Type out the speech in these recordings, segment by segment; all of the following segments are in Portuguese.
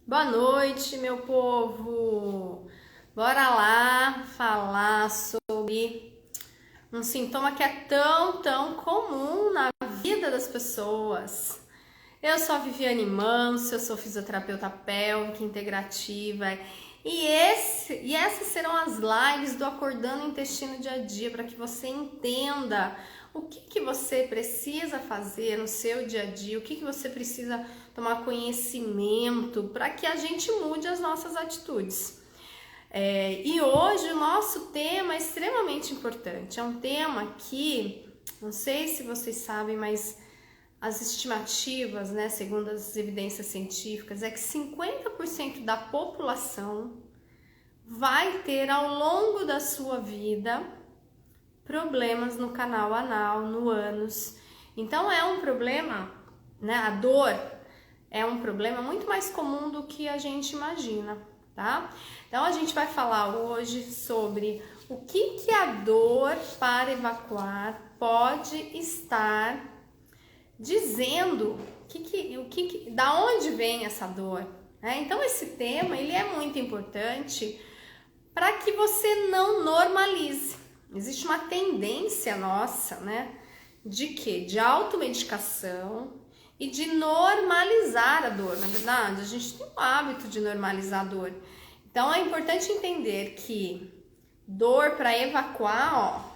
Boa noite, meu povo! Bora lá falar sobre um sintoma que é tão comum na vida das pessoas. Eu sou a Viviane Manso, eu sou fisioterapeuta pélvica integrativa e essas serão as lives do Acordando o Intestino Dia a Dia para que você entenda o que você precisa fazer no seu dia a dia, o que você precisa tomar conhecimento para que a gente mude as nossas atitudes. E hoje o nosso tema é extremamente importante, é um tema que, não sei se vocês sabem, mas as estimativas, né, segundo as evidências científicas, é que 50% da população vai ter ao longo da sua vida problemas no canal anal, no ânus. Então é um problema, né, a dor é um problema muito mais comum do que a gente imagina, tá? Então a gente vai falar hoje sobre o que a dor para evacuar pode estar dizendo, da onde vem essa dor, né? Então esse tema ele é muito importante para que você não normalize. Existe uma tendência nossa, né, de quê? De automedicação e de normalizar a dor. Na verdade, a gente tem o hábito de normalizar a dor. Então é importante entender que dor para evacuar,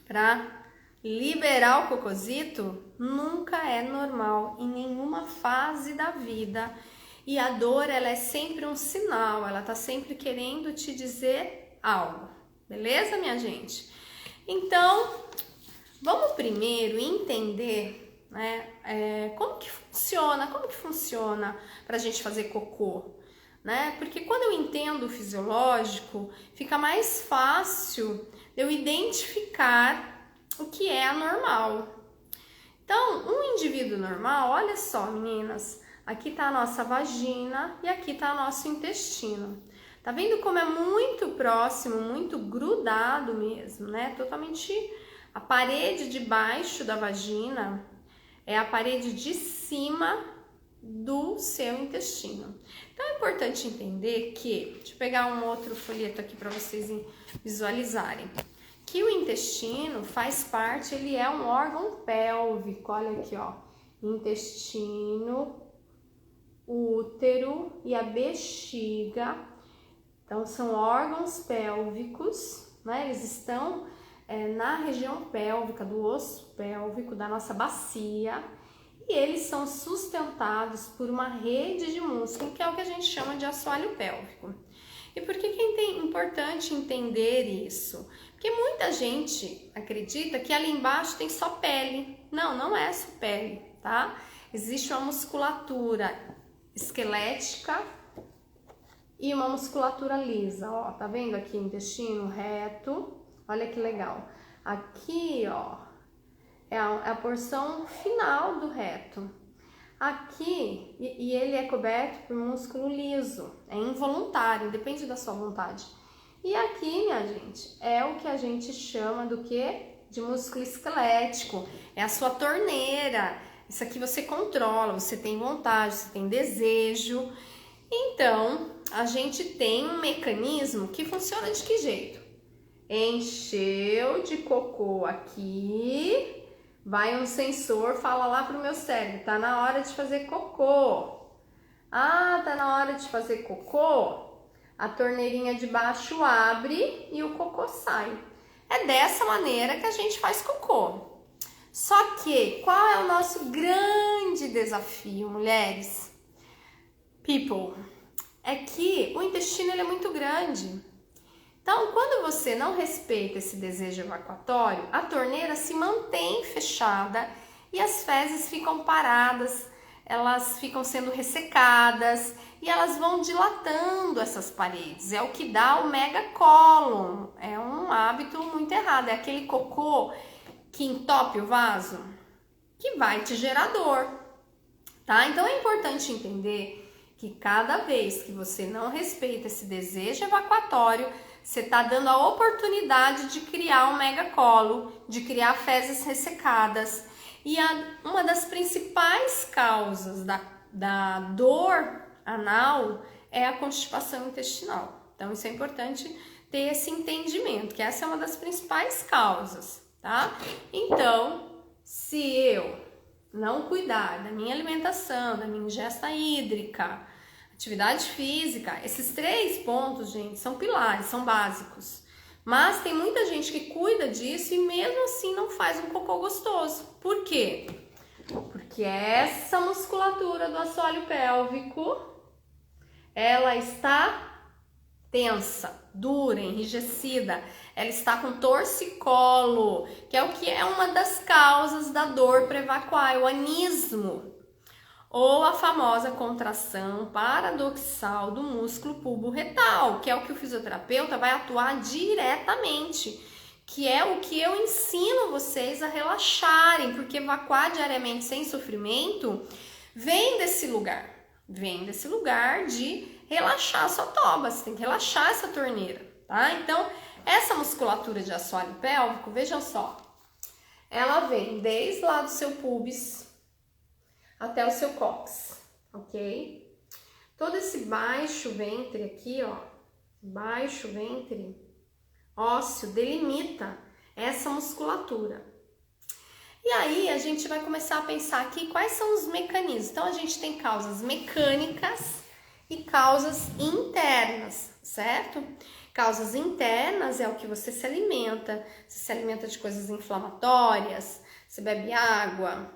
para liberar o cocôzito, nunca é normal em nenhuma fase da vida. E a dor, ela é sempre um sinal, ela tá sempre querendo te dizer algo. Beleza, minha gente? Então, vamos primeiro entender, né, como que funciona para a gente fazer cocô, né? Porque quando eu entendo o fisiológico, fica mais fácil eu identificar o que é anormal. Então, um indivíduo normal, olha só, meninas, aqui tá a nossa vagina e aqui tá o nosso intestino. Tá vendo como é muito próximo, muito grudado mesmo, né? Totalmente a parede de baixo da vagina é a parede de cima do seu intestino. Então é importante entender que, deixa eu pegar um outro folheto aqui para vocês visualizarem, que o intestino faz parte, ele é um órgão pélvico, olha aqui, ó, intestino, útero e a bexiga. Então, são órgãos pélvicos, né? Eles estão na região pélvica, do osso pélvico, da nossa bacia, e eles são sustentados por uma rede de músculo, que é o que a gente chama de assoalho pélvico. E por que é importante entender isso? Porque muita gente acredita que ali embaixo tem só pele. Não, não é só pele, tá? Existe uma musculatura esquelética e uma musculatura lisa, ó, tá vendo aqui intestino reto? Olha que legal. Aqui, ó, é a porção final do reto. Aqui, e ele é coberto por músculo liso, é involuntário, depende da sua vontade. E aqui, minha gente, é o que a gente chama do quê? De músculo esquelético, é a sua torneira. Isso aqui você controla, você tem vontade, você tem desejo. Então, a gente tem um mecanismo que funciona de que jeito? Encheu de cocô aqui, vai um sensor, fala lá pro meu cérebro, tá na hora de fazer cocô. Ah, tá na hora de fazer cocô? A torneirinha de baixo abre e o cocô sai. É dessa maneira que a gente faz cocô. Só que, qual é o nosso grande desafio, mulheres? People, é que o intestino ele é muito grande. Então, quando você não respeita esse desejo evacuatório, a torneira se mantém fechada e as fezes ficam paradas, elas ficam sendo ressecadas e elas vão dilatando essas paredes. É o que dá o megacólon. É um hábito muito errado. É aquele cocô que entope o vaso, que vai te gerar dor, tá? Então, é importante entender que cada vez que você não respeita esse desejo evacuatório, você está dando a oportunidade de criar um megacolo, de criar fezes ressecadas. E uma das principais causas da dor anal é a constipação intestinal. Então, isso é importante ter esse entendimento, que essa é uma das principais causas, tá? Então, se eu não cuidar da minha alimentação, da minha ingesta hídrica, atividade física, esses 3 pontos, gente, são pilares, são básicos. Mas tem muita gente que cuida disso e mesmo assim não faz um cocô gostoso. Por quê? Porque essa musculatura do assoalho pélvico, ela está tensa, dura, enrijecida, ela está com torcicolo, que é o que é uma das causas da dor para evacuar, é o anismo, ou a famosa contração paradoxal do músculo pubo-retal, que é o que o fisioterapeuta vai atuar diretamente, que é o que eu ensino vocês a relaxarem, porque evacuar diariamente sem sofrimento vem desse lugar de relaxar a sua toba, você tem que relaxar essa torneira, tá? Então, essa musculatura de assoalho pélvico, vejam só, ela vem desde lá do seu pubis até o seu cóccix, ok? Todo esse baixo ventre aqui, ó, baixo ventre ósseo delimita essa musculatura. E aí a gente vai começar a pensar aqui quais são os mecanismos. Então a gente tem causas mecânicas e causas internas, certo? Causas internas é o que você se alimenta de coisas inflamatórias, você bebe água,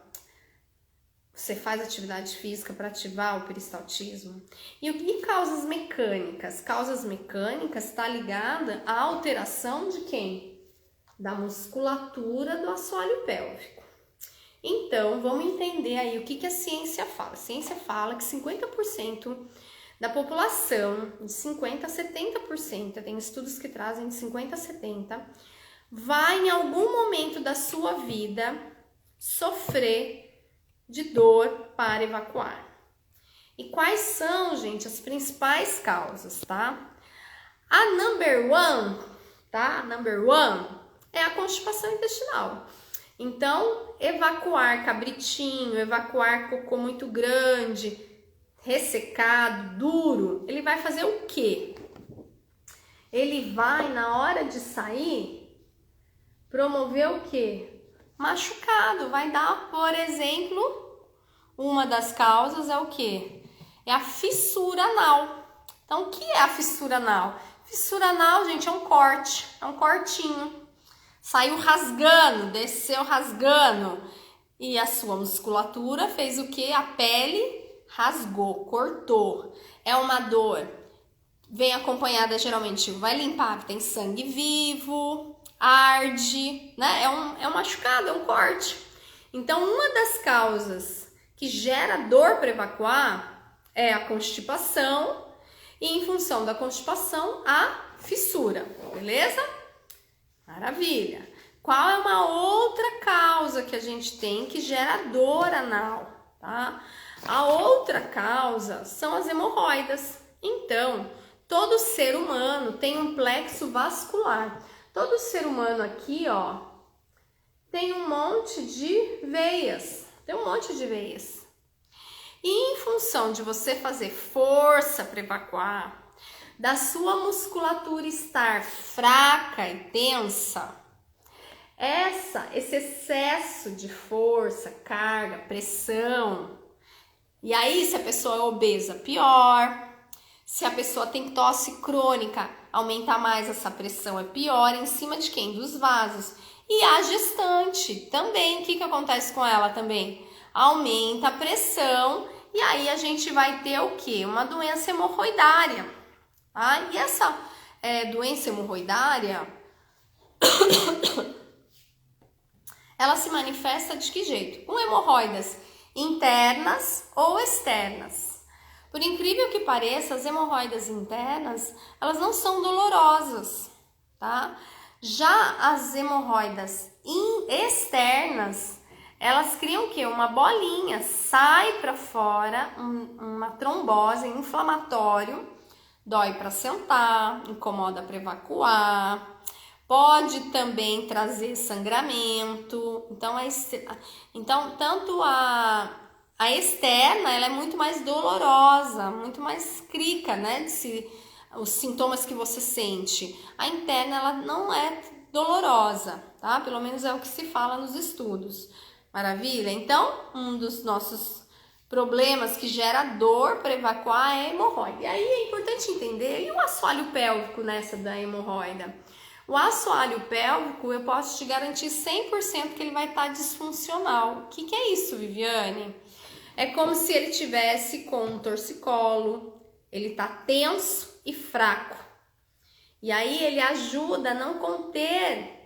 você faz atividade física para ativar o peristaltismo. E causas mecânicas? Causas mecânicas está ligada à alteração de quem? Da musculatura do assoalho pélvico. Então, vamos entender aí o que a ciência fala. A ciência fala que 50% da população, de 50% a 70%, tem estudos que trazem de 50% a 70%, vai em algum momento da sua vida sofrer de dor para evacuar. E quais são, gente, as principais causas, tá? A number one, tá? Number one é a constipação intestinal. Então, evacuar cabritinho, evacuar cocô muito grande, ressecado, duro, ele vai fazer o quê? Ele vai, na hora de sair, promover o quê? Machucado, vai dar, por exemplo, uma das causas é o quê? É a fissura anal. Então, o que é a fissura anal? Fissura anal, gente, é um corte, é um cortinho. Saiu rasgando, desceu rasgando e a sua musculatura fez o quê? A pele rasgou, cortou. É uma dor, vem acompanhada geralmente, vai limpar, tem sangue vivo, arde, né? É um machucado, é um corte. Então, uma das causas que gera dor para evacuar é a constipação e, em função da constipação, a fissura, beleza? Maravilha. Qual é uma outra causa que a gente tem que gera dor anal, tá? A outra causa são as hemorroidas. Então, todo ser humano tem um plexo vascular. Todo ser humano aqui, ó, tem um monte de veias. Tem um monte de veias. E em função de você fazer força para evacuar, da sua musculatura estar fraca e tensa, esse excesso de força, carga, pressão, e aí se a pessoa é obesa, pior. Se a pessoa tem tosse crônica, aumentar mais essa pressão é pior, em cima de quem? Dos vasos. E a gestante também, o que acontece com ela também? Aumenta a pressão e aí a gente vai ter o quê? Uma doença hemorroidária. Tá? E essa doença hemorroidária, ela se manifesta de que jeito? Com hemorroidas internas ou externas. Por incrível que pareça, as hemorroidas internas, elas não são dolorosas, tá? Já as hemorroidas externas, elas criam o quê? Uma bolinha, sai para fora, uma trombose, inflamatório, dói para sentar, incomoda para evacuar, pode também trazer sangramento. Então tanto a A externa, ela é muito mais dolorosa, muito mais crica, né? Os sintomas que você sente. A interna, ela não é dolorosa, tá? Pelo menos é o que se fala nos estudos. Maravilha? Então, um dos nossos problemas que gera dor para evacuar é a hemorroida. E aí é importante entender, e o assoalho pélvico nessa da hemorroida? O assoalho pélvico, eu posso te garantir 100% que ele vai estar disfuncional. O que é isso, Viviane? É como se ele tivesse com um torcicolo, ele tá tenso e fraco. E aí ele ajuda a não conter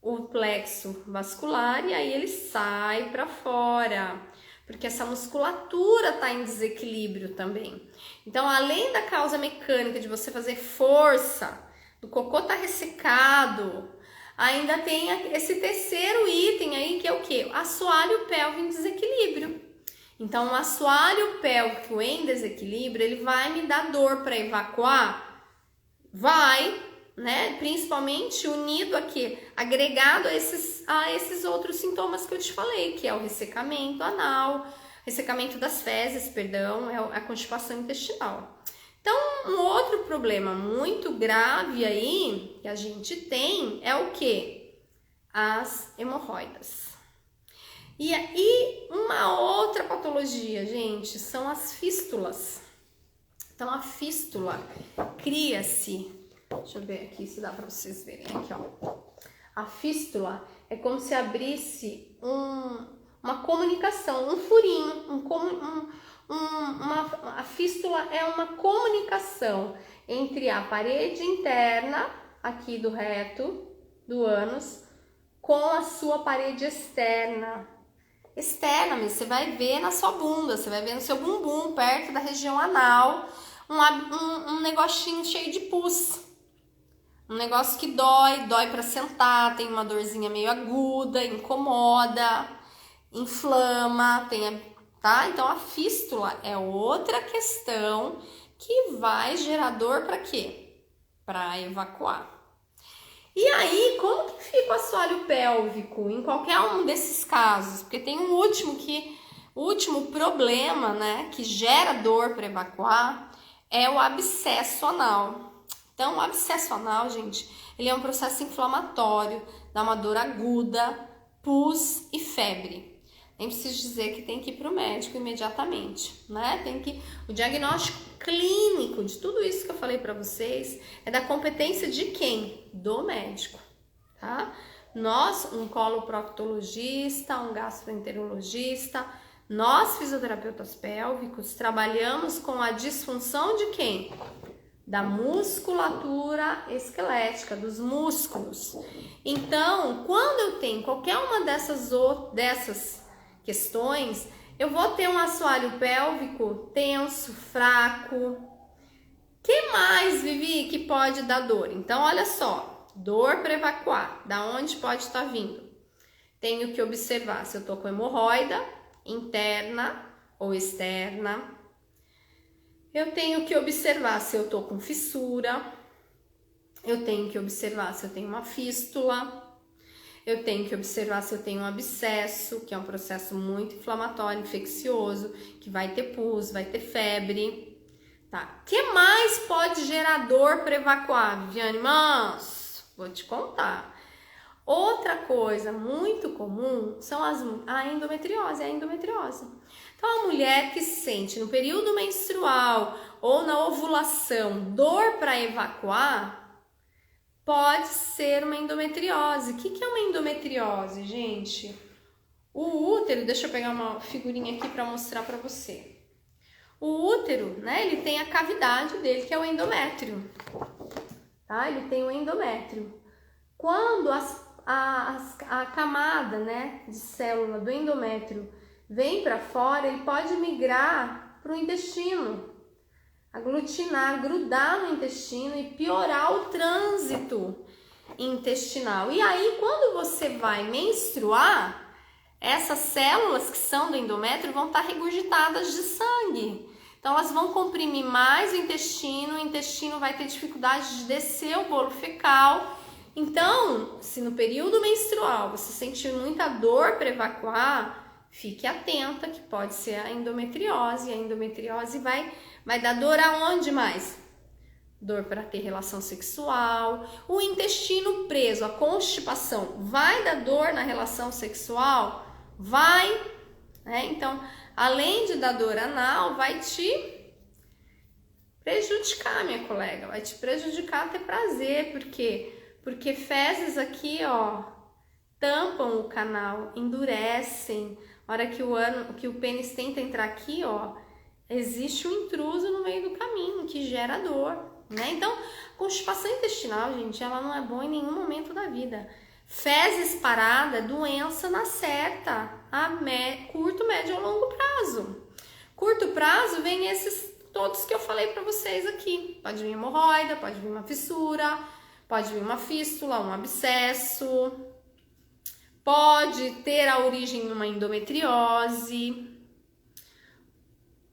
o plexo vascular e aí ele sai para fora, porque essa musculatura tá em desequilíbrio também. Então, além da causa mecânica de você fazer força, do cocô tá ressecado, ainda tem esse terceiro item aí que é o quê? Assoalho pélvico em desequilíbrio. Então, o assoalho pélvico em desequilíbrio, ele vai me dar dor para evacuar? Vai, né? Principalmente unido aqui, agregado a esses outros sintomas que eu te falei, que é o ressecamento anal, ressecamento das fezes, perdão, é a constipação intestinal. Então, um outro problema muito grave aí que a gente tem é o quê? As hemorroidas. E uma outra patologia, gente, são as fístulas. Então, a fístula cria-se, deixa eu ver aqui se dá para vocês verem aqui, ó. A fístula é como se abrisse uma comunicação, um furinho, a fístula é uma comunicação entre a parede interna aqui do reto, do ânus, com a sua parede externa. Externa, você vai ver na sua bunda, você vai ver no seu bumbum, perto da região anal, um negocinho cheio de pus. Um negócio que dói para sentar, tem uma dorzinha meio aguda, incomoda, inflama, tá? Então a fístula é outra questão que vai gerar dor para quê? Para evacuar. E aí, como que fica o assoalho pélvico em qualquer um desses casos? Porque tem o último problema, né, que gera dor para evacuar, é o abscesso anal. Então, o abscesso anal, gente, ele é um processo inflamatório, dá uma dor aguda, pus e febre. Nem preciso dizer que tem que ir para o médico imediatamente, né? O diagnóstico clínico de tudo isso que eu falei para vocês é da competência de quem? Do médico, tá? Nós, um coloproctologista, um gastroenterologista, nós fisioterapeutas pélvicos trabalhamos com a disfunção de quem? Da musculatura esquelética, dos músculos. Então, quando eu tenho qualquer uma dessas questões, eu vou ter um assoalho pélvico tenso, fraco. Que mais, Vivi, que pode dar dor? Então, olha só, dor para evacuar, da onde pode estar vindo? Tenho que observar se eu tô com hemorroida interna ou externa. Eu tenho que observar se eu tô com fissura. Eu tenho que observar se eu tenho uma fístula. Eu tenho que observar se eu tenho um abscesso, que é um processo muito inflamatório, infeccioso, que vai ter pus, vai ter febre. Tá? O que mais pode gerar dor para evacuar, Viviane? Mas vou te contar. Outra coisa muito comum são a endometriose, Então, a mulher que sente no período menstrual ou na ovulação dor para evacuar, pode ser uma endometriose. O que é uma endometriose, gente? O útero, deixa eu pegar uma figurinha aqui para mostrar para você. O útero, né, ele tem a cavidade dele, que é o endométrio, tá? Ele tem o endométrio. Quando a camada, né, de célula do endométrio vem para fora, ele pode migrar para o intestino, aglutinar, grudar no intestino e piorar o trânsito intestinal. E aí, quando você vai menstruar, essas células que são do endométrio vão estar regurgitadas de sangue. Então, elas vão comprimir mais o intestino vai ter dificuldade de descer o bolo fecal. Então, se no período menstrual você sentir muita dor para evacuar, fique atenta que pode ser a endometriose. A endometriose vai dar dor aonde mais? Dor para ter relação sexual. O intestino preso, a constipação, vai dar dor na relação sexual? Vai, né? Então, além de dar dor anal, vai te prejudicar, minha colega, vai te prejudicar a ter prazer, porque fezes aqui, ó, tampam o canal, endurecem. A hora que o pênis tenta entrar aqui, ó, existe um intruso no meio do caminho que gera dor, né? Então, constipação intestinal, gente, ela não é boa em nenhum momento da vida. Fezes parada, doença na certa, a curto, médio ou longo prazo. Curto prazo vem esses todos que eu falei para vocês aqui. Pode vir hemorroida, pode vir uma fissura, pode vir uma fístula, um abscesso, pode ter a origem em uma endometriose.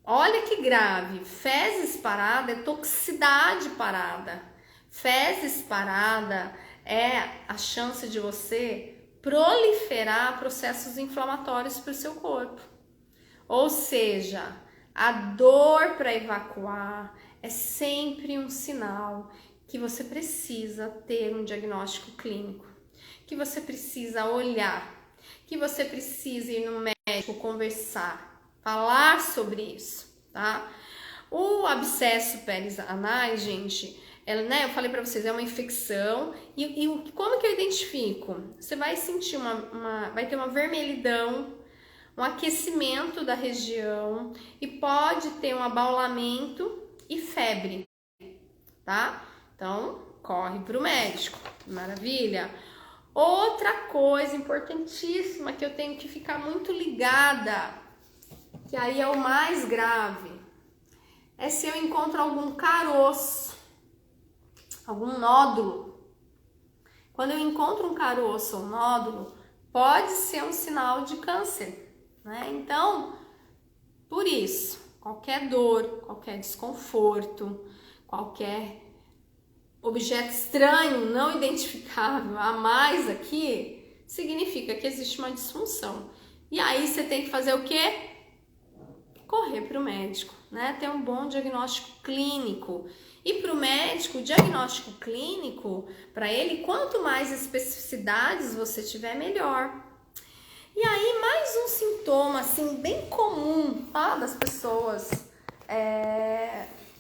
Olha que grave, fezes parada é toxicidade parada. Fezes parada é a chance de você proliferar processos inflamatórios para o seu corpo. Ou seja, a dor para evacuar é sempre um sinal que você precisa ter um diagnóstico clínico, que você precisa olhar, que você precisa ir no médico conversar, falar sobre isso, tá? O abscesso pélvis anais, gente, né, eu falei para vocês, é uma infecção e como que eu identifico? Você vai sentir vai ter uma vermelhidão, um aquecimento da região e pode ter um abaulamento e febre, tá? Então, corre para o médico, maravilha? Outra coisa importantíssima que eu tenho que ficar muito ligada, que aí é o mais grave, é se eu encontro algum caroço, algum nódulo. Quando eu encontro um caroço ou nódulo, pode ser um sinal de câncer. Né? Então, por isso, qualquer dor, qualquer desconforto, qualquer objeto estranho, não identificável a mais aqui, significa que existe uma disfunção. E aí você tem que fazer o quê? Correr para o médico, né? Ter um bom diagnóstico clínico. E para o médico, o diagnóstico clínico, para ele, quanto mais especificidades você tiver, melhor. E aí, mais um sintoma, assim, bem comum, tá? Das pessoas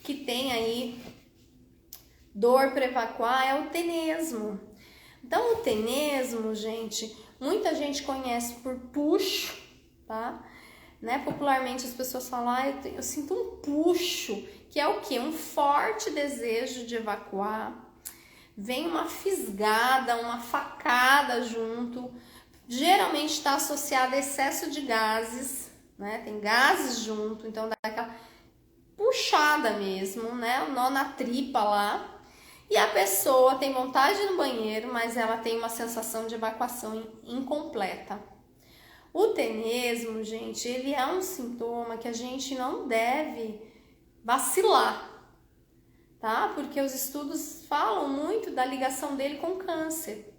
que tem aí dor para evacuar é o tenesmo. Então, o tenesmo, gente, muita gente conhece por puxo, tá? Né? Popularmente as pessoas falam, eu sinto um puxo, que é o quê? Um forte desejo de evacuar. Vem uma fisgada, uma facada junto. Geralmente está associado a excesso de gases, né? Tem gases junto, então dá aquela puxada mesmo, né? O nó na tripa lá. E a pessoa tem vontade de ir no banheiro, mas ela tem uma sensação de evacuação incompleta. O tenesmo, gente, ele é um sintoma que a gente não deve vacilar, tá? Porque os estudos falam muito da ligação dele com câncer.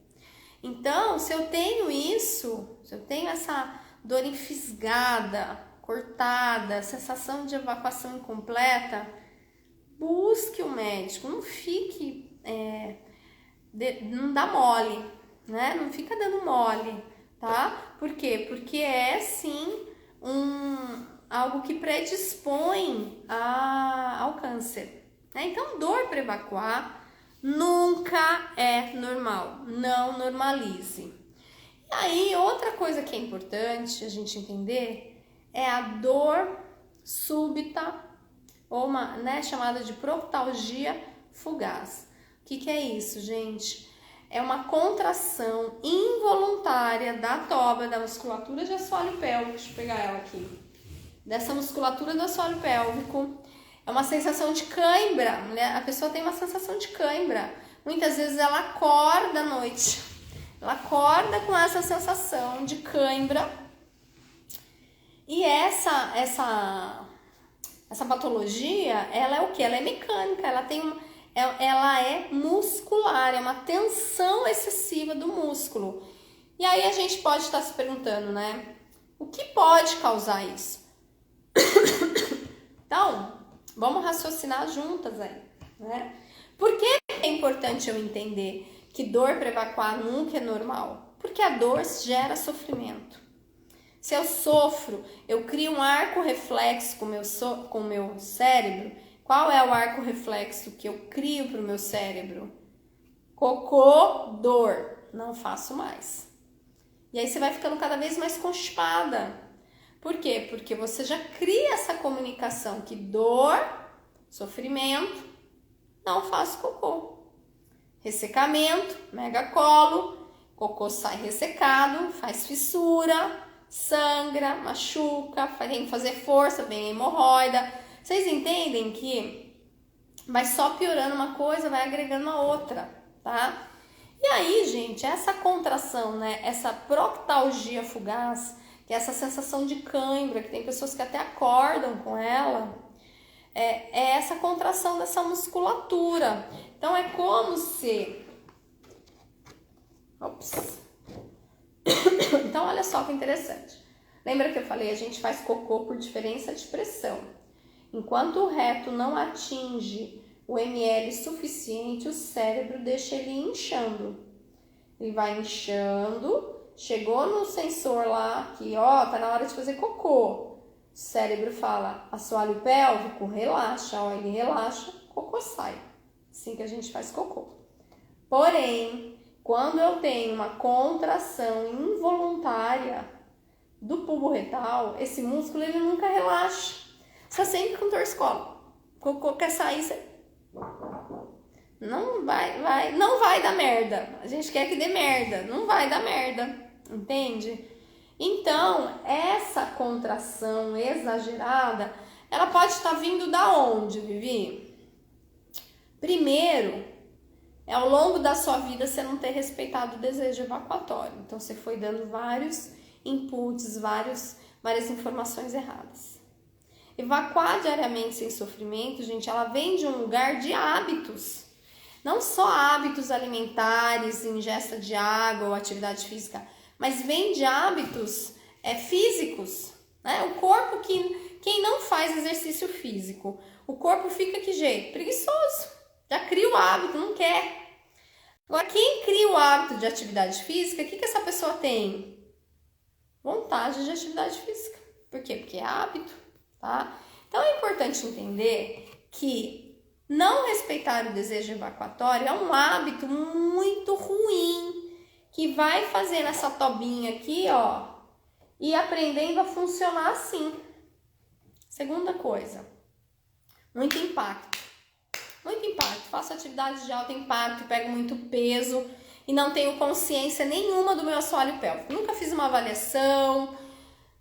Então, se eu tenho isso, se eu tenho essa dor enfisgada, cortada, sensação de evacuação incompleta, busque o médico, não fique, não dá mole, né? Não fica dando mole, tá? Por quê? Porque é sim algo que predispõe ao câncer, né? Então, dor para evacuar nunca é normal, não normalize. E aí, outra coisa que é importante a gente entender é a dor súbita, ou chamada de proctalgia fugaz. O que é isso, gente? É uma contração involuntária da toba, da musculatura de assoalho pélvico. Deixa eu pegar ela aqui. Dessa musculatura do assoalho pélvico. É uma sensação de cãibra, né? A pessoa tem uma sensação de cãibra. Muitas vezes ela acorda à noite. Ela acorda com essa sensação de cãibra. E essa patologia, ela é o quê? Ela é mecânica, ela é muscular, é uma tensão excessiva do músculo. E aí a gente pode estar se perguntando, né? O que pode causar isso? Então, vamos raciocinar juntas aí, né? Por que é importante eu entender que dor para evacuar nunca é normal? Porque a dor gera sofrimento. Se eu sofro, eu crio um arco reflexo com o meu cérebro. Qual é o arco reflexo que eu crio para o meu cérebro? Cocô, dor. Não faço mais. E aí você vai ficando cada vez mais constipada. Por quê? Porque você já cria essa comunicação que dor, sofrimento, não faço cocô. Ressecamento, mega colo, cocô sai ressecado, faz fissura, sangra, machuca, tem que fazer força, vem hemorroida. Vocês entendem que vai só piorando uma coisa, vai agregando a outra, tá? E aí, gente, essa contração, né, essa proctalgia fugaz, que é essa sensação de cãibra, que tem pessoas que até acordam com ela, é essa contração dessa musculatura. Então, é como se... Ops. Então, olha só que interessante. Lembra que eu falei, a gente faz cocô por diferença de pressão. Enquanto o reto não atinge o ml suficiente, o cérebro deixa ele inchando. Ele vai inchando, chegou no sensor lá, que ó, tá na hora de fazer cocô. O cérebro fala, assoalho pélvico, relaxa, ó, ele relaxa, cocô sai. Assim que a gente faz cocô. Porém, quando eu tenho uma contração involuntária do bulbo retal, esse músculo ele nunca relaxa. Você tá sempre com torcicolo. Cocô quer sair, você... não vai dar merda. A gente quer que dê merda, não vai dar merda, entende? Então, essa contração exagerada, ela pode estar vindo da onde, Vivi? Primeiro, é ao longo da sua vida você não ter respeitado o desejo evacuatório. Então, você foi dando vários inputs, várias informações erradas. Evacuar diariamente sem sofrimento, gente, ela vem de um lugar de hábitos. Não só hábitos alimentares, ingesta de água ou atividade física, mas vem de hábitos físicos, né? O corpo, quem não faz exercício físico, o corpo fica que jeito? Preguiçoso. Já cria o hábito, não quer. Agora, quem cria o hábito de atividade física, o que essa pessoa tem? Vontade de atividade física. Por quê? Porque é hábito, tá? Então, é importante entender que não respeitar o desejo evacuatório é um hábito muito ruim, que vai fazendo essa tobinha aqui, ó, e aprendendo a funcionar assim. Segunda coisa, muito impacto. Muito impacto, faço atividades de alto impacto, pego muito peso e não tenho consciência nenhuma do meu assoalho pélvico. Nunca fiz uma avaliação,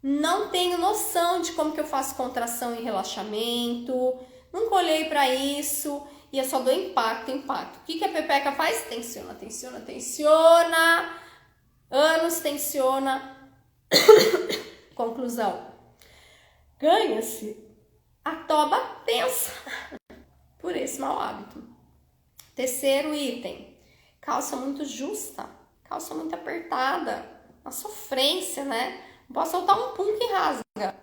não tenho noção de como que eu faço contração e relaxamento, nunca olhei para isso e eu só dou impacto. O que a pepeca faz? Tensiona, tensiona, tensiona, ânus tensiona. Conclusão, ganha-se a toba tensa por esse mau hábito. Terceiro item, calça muito justa, calça muito apertada, uma sofrência, né? Não posso soltar um pum que rasga,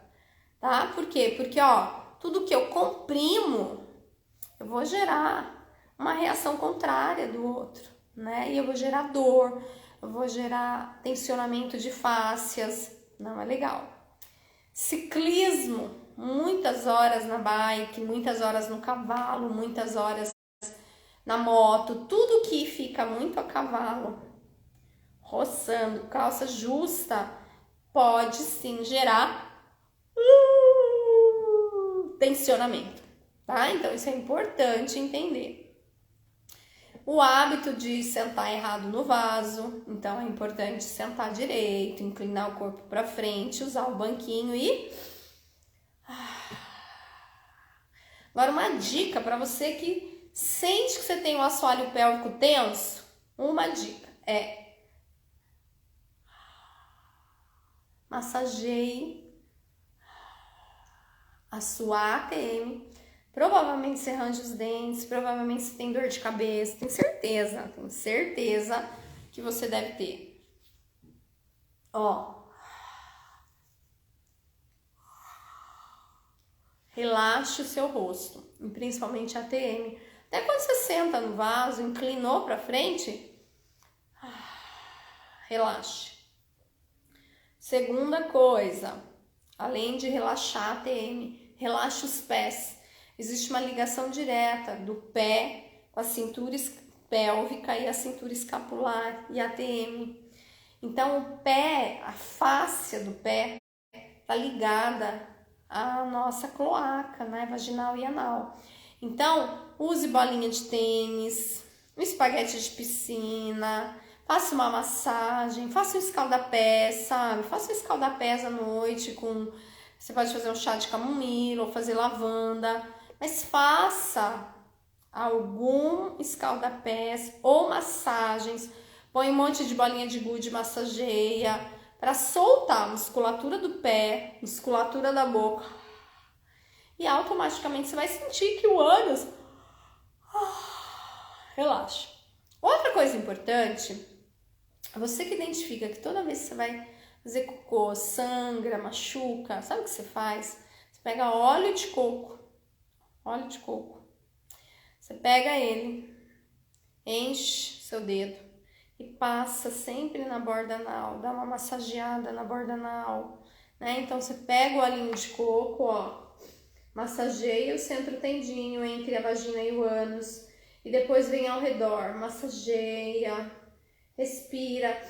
tá? Por quê? Porque, ó, tudo que eu comprimo, eu vou gerar uma reação contrária do outro, né? E eu vou gerar dor, eu vou gerar tensionamento de fáscias, não é legal. Ciclismo, muitas horas na bike, muitas horas no cavalo, muitas horas na moto, tudo que fica muito a cavalo, roçando, calça justa, pode sim gerar tensionamento, tá? Então isso é importante entender. O hábito de sentar errado no vaso, então é importante sentar direito, inclinar o corpo para frente, usar o banquinho e... Agora uma dica para você que sente que você tem o assoalho pélvico tenso, uma dica é massageie a sua ATM. Provavelmente você range os dentes, provavelmente você tem dor de cabeça, tenho certeza que você deve ter. Ó, relaxe o seu rosto, e principalmente a ATM. Até quando você senta no vaso, inclinou para frente, relaxe. Segunda coisa, além de relaxar a ATM, relaxe os pés. Existe uma ligação direta do pé com a cintura pélvica e a cintura escapular e a ATM. Então o pé, a fáscia do pé está ligada à nossa cloaca, né, vaginal e anal. Então use bolinha de tênis, um espaguete de piscina, faça uma massagem, faça um escaldapés, sabe? Faça um escaldapés à noite com... Você pode fazer um chá de camomila ou fazer lavanda, mas faça algum escaldapés ou massagens. Põe um monte de bolinha de gude, massageia para soltar a musculatura do pé, musculatura da boca. E automaticamente você vai sentir que o ânus relaxa. Outra coisa importante, você que identifica que toda vez que você vai fazer cocô, sangra, machuca, sabe o que você faz? Você pega óleo de coco. Você pega ele, enche seu dedo e passa sempre na borda anal, dá uma massageada na borda anal, né? Então você pega o olhinho de coco, ó, massageia o centro tendinho entre a vagina e o ânus e depois vem ao redor, massageia, respira,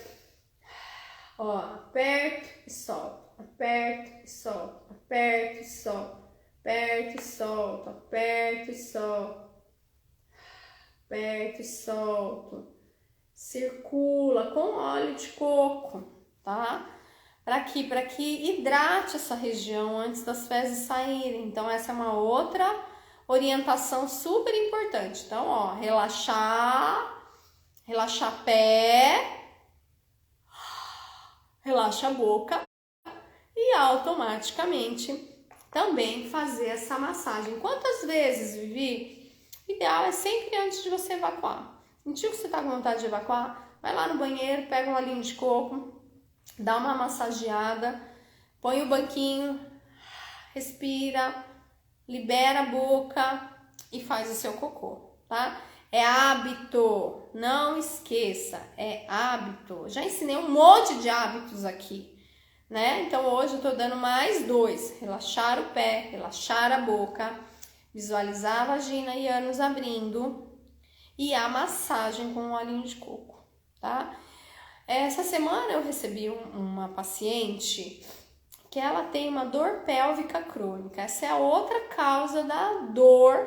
ó, aperta e solta, aperta e solta, aperta e solta, aperta e solta, aperta e solta, aperta e solta, circula com óleo de coco, tá? Para que hidrate essa região antes das fezes saírem. Então essa é uma outra orientação super importante. Então, ó, relaxar pé, relaxa a boca e automaticamente também fazer essa massagem. Quantas vezes, Vivi? O ideal é sempre antes de você evacuar. Sentiu que você tá com vontade de evacuar? Vai lá no banheiro, pega um olhinho de coco, dá uma massageada, põe o banquinho, respira, libera a boca e faz o seu cocô, tá? É hábito, não esqueça, é hábito. Já ensinei um monte de hábitos aqui, né? Então hoje eu tô dando mais 2, relaxar o pé, relaxar a boca, visualizar a vagina e ânus abrindo e a massagem com o olhinho de coco, tá? Essa semana eu recebi uma paciente que ela tem uma dor pélvica crônica. Essa é a outra causa da dor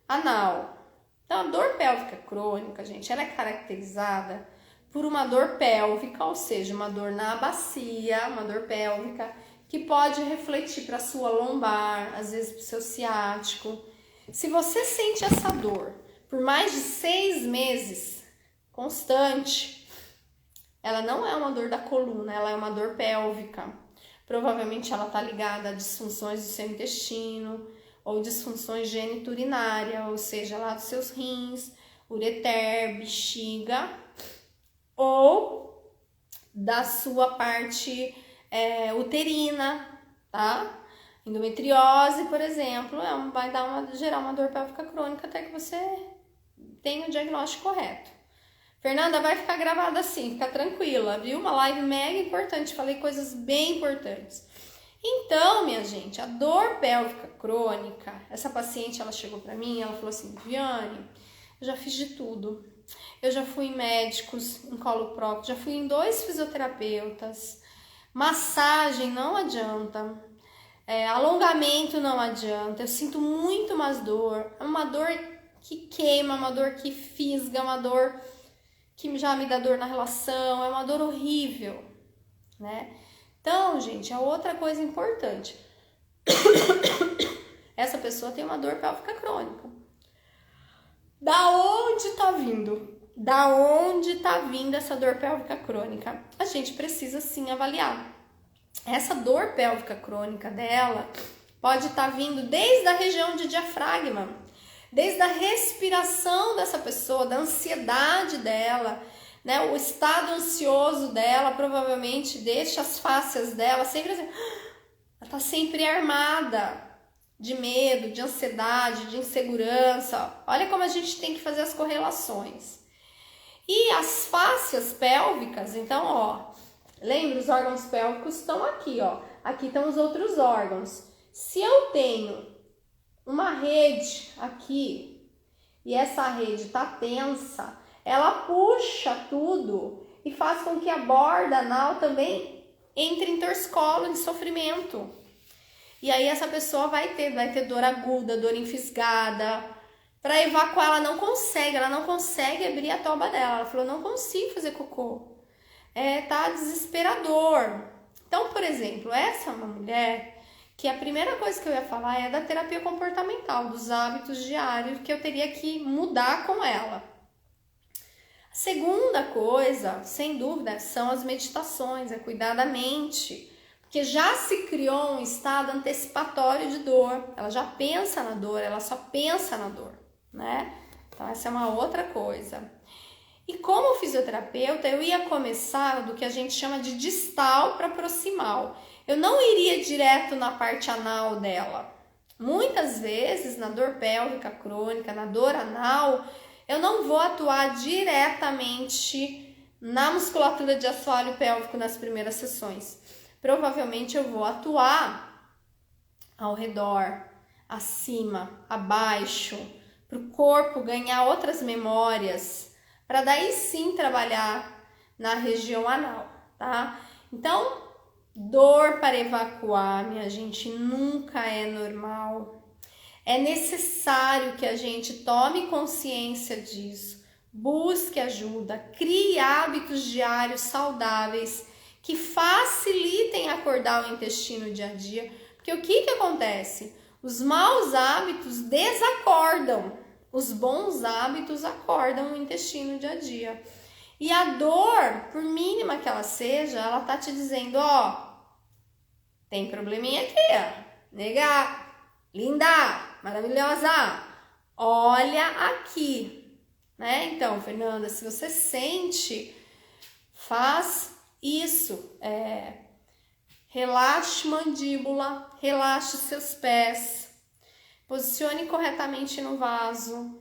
anal. Então, a dor pélvica crônica, gente, ela é caracterizada por uma dor pélvica, ou seja, uma dor na bacia, uma dor pélvica, que pode refletir para a sua lombar, às vezes para o seu ciático. Se você sente essa dor por mais de 6 meses, constante, ela não é uma dor da coluna, ela é uma dor pélvica. Provavelmente ela está ligada a disfunções do seu intestino ou disfunções geniturinárias, ou seja, lá dos seus rins, ureter, bexiga, ou da sua parte uterina, tá? Endometriose, por exemplo, vai gerar uma dor pélvica crônica até que você tenha o diagnóstico correto. Fernanda, vai ficar gravada assim, fica tranquila, viu? Uma live mega importante, falei coisas bem importantes. Então, minha gente, a dor pélvica crônica, essa paciente, ela chegou pra mim, ela falou assim, Viane, eu já fiz de tudo. Eu já fui em médicos, em coloprocto, já fui em 2 fisioterapeutas, massagem não adianta, alongamento não adianta, eu sinto muito mais dor, é uma dor que queima, uma dor que fisga, uma dor que já me dá dor na relação, é uma dor horrível, né? Então, gente, a outra coisa importante, essa pessoa tem uma dor pélvica crônica. Da onde tá vindo? Da onde tá vindo essa dor pélvica crônica? A gente precisa sim avaliar. Essa dor pélvica crônica dela pode estar vindo desde a região de diafragma, desde a respiração dessa pessoa, da ansiedade dela, né? O estado ansioso dela provavelmente deixa as fáscias dela sempre assim, ela tá sempre armada. de medo, de ansiedade, de insegurança. Olha como a gente tem que fazer as correlações. E as fáscias pélvicas, então, ó, lembra, os órgãos pélvicos estão aqui, ó. Aqui estão os outros órgãos. Se eu tenho uma rede aqui e essa rede tá tensa, ela puxa tudo e faz com que a borda anal também entre em torcicolo, em sofrimento. E aí essa pessoa vai ter dor aguda, dor enfisgada. Para evacuar, ela não consegue abrir a toba dela. Ela falou, não consigo fazer cocô. Tá desesperador. Então, por exemplo, essa é uma mulher que a primeira coisa que eu ia falar é da terapia comportamental, dos hábitos diários que eu teria que mudar com ela. A segunda coisa, sem dúvida, são as meditações, é cuidar da mente. Porque já se criou um estado antecipatório de dor. Ela já pensa na dor, ela só pensa na dor, né? Então essa é uma outra coisa. E como fisioterapeuta, eu ia começar do que a gente chama de distal para proximal. Eu não iria direto na parte anal dela. Muitas vezes, na dor pélvica crônica, na dor anal, eu não vou atuar diretamente na musculatura de assoalho pélvico nas primeiras sessões. Provavelmente eu vou atuar ao redor, acima, abaixo, para o corpo ganhar outras memórias, para daí sim trabalhar na região anal, tá? Então, dor para evacuar, minha gente, nunca é normal. É necessário que a gente tome consciência disso, busque ajuda, crie hábitos diários saudáveis que facilitem acordar o intestino dia a dia, porque o que acontece? Os maus hábitos desacordam, os bons hábitos acordam o intestino dia a dia. E a dor, por mínima que ela seja, ela tá te dizendo, ó, tem probleminha aqui, ó, nega, linda, maravilhosa, olha aqui, né? Então, Fernanda, se você sente, faz isso, relaxe mandíbula, relaxe seus pés, posicione corretamente no vaso.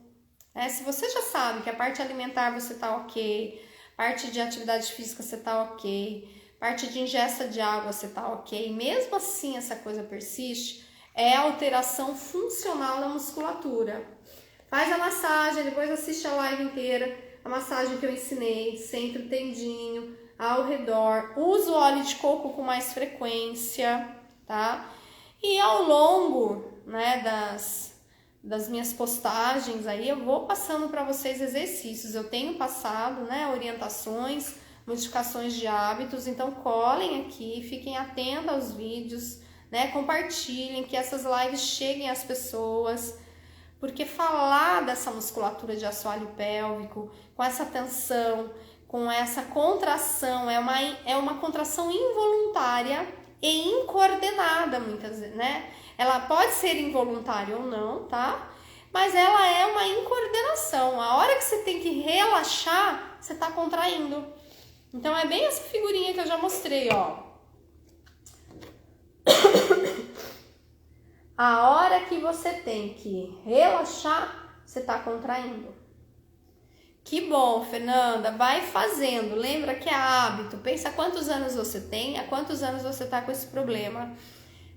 Se você já sabe que a parte alimentar você tá ok, parte de atividade física você tá ok, parte de ingesta de água você tá ok, mesmo assim essa coisa persiste, é alteração funcional da musculatura. Faz a massagem, depois assiste a live inteira, a massagem que eu ensinei, centro tendinho, ao redor, usa o óleo de coco com mais frequência, tá? E ao longo, né, das minhas postagens aí, eu vou passando para vocês exercícios. Eu tenho passado, né, orientações, modificações de hábitos, então colhem aqui, fiquem atentos aos vídeos, né, compartilhem, que essas lives cheguem às pessoas, porque falar dessa musculatura de assoalho pélvico, com essa tensão, com essa contração, é uma contração involuntária e incoordenada muitas vezes, né? Ela pode ser involuntária ou não, tá? Mas ela é uma incoordenação. A hora que você tem que relaxar, você tá contraindo. Então é bem essa figurinha que eu já mostrei, ó. A hora que você tem que relaxar, você tá contraindo. Que bom, Fernanda, vai fazendo. Lembra que é hábito. Pensa quantos anos você tem, há quantos anos você tá com esse problema.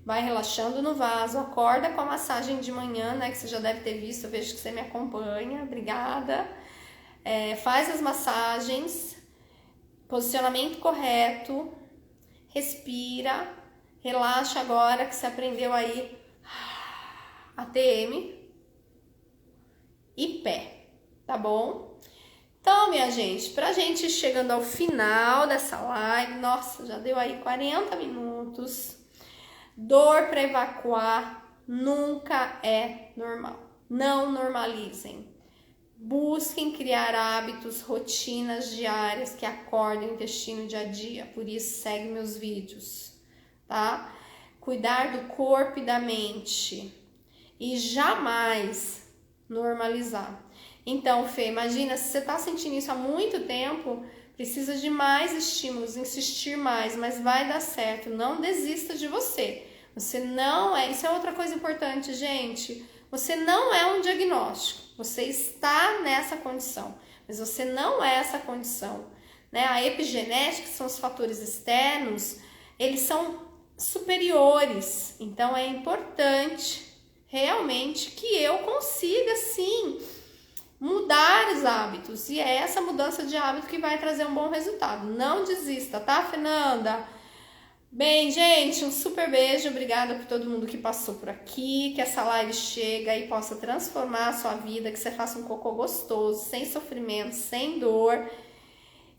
Vai relaxando no vaso, acorda com a massagem de manhã, né, que você já deve ter visto, eu vejo que você me acompanha, obrigada. Faz as massagens, posicionamento correto, respira, relaxa agora que você aprendeu aí ATM e pé, tá bom? Então, minha gente, pra gente ir chegando ao final dessa live, nossa, já deu aí 40 minutos. Dor para evacuar nunca é normal. Não normalizem. Busquem criar hábitos, rotinas diárias que acordem o intestino dia a dia. Por isso, segue meus vídeos, tá? Cuidar do corpo e da mente. E jamais normalizar. Então, Fê, imagina, se você tá sentindo isso há muito tempo, precisa de mais estímulos, insistir mais, mas vai dar certo. Não desista de você. Você não é, isso é outra coisa importante, gente. Você não é um diagnóstico. Você está nessa condição, mas você não é essa condição, né? A epigenética, que são os fatores externos, eles são superiores. Então é importante realmente que eu consiga sim mudar os hábitos, e é essa mudança de hábito que vai trazer um bom resultado. Não desista, tá, Fernanda? Bem, gente, um super beijo, obrigada por todo mundo que passou por aqui, que essa live chega e possa transformar a sua vida, que você faça um cocô gostoso, sem sofrimento, sem dor,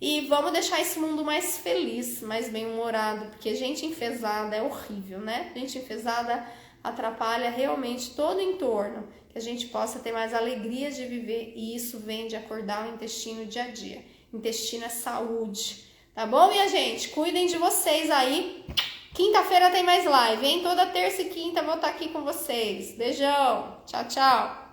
e vamos deixar esse mundo mais feliz, mais bem-humorado, porque gente enfesada é horrível, né? Gente enfesada atrapalha realmente todo o entorno, que a gente possa ter mais alegria de viver, e isso vem de acordar o intestino dia a dia. Intestino é saúde. Tá bom, minha gente? Cuidem de vocês aí. Quinta-feira tem mais live, hein? Toda terça e quinta eu vou estar aqui com vocês. Beijão. Tchau, tchau.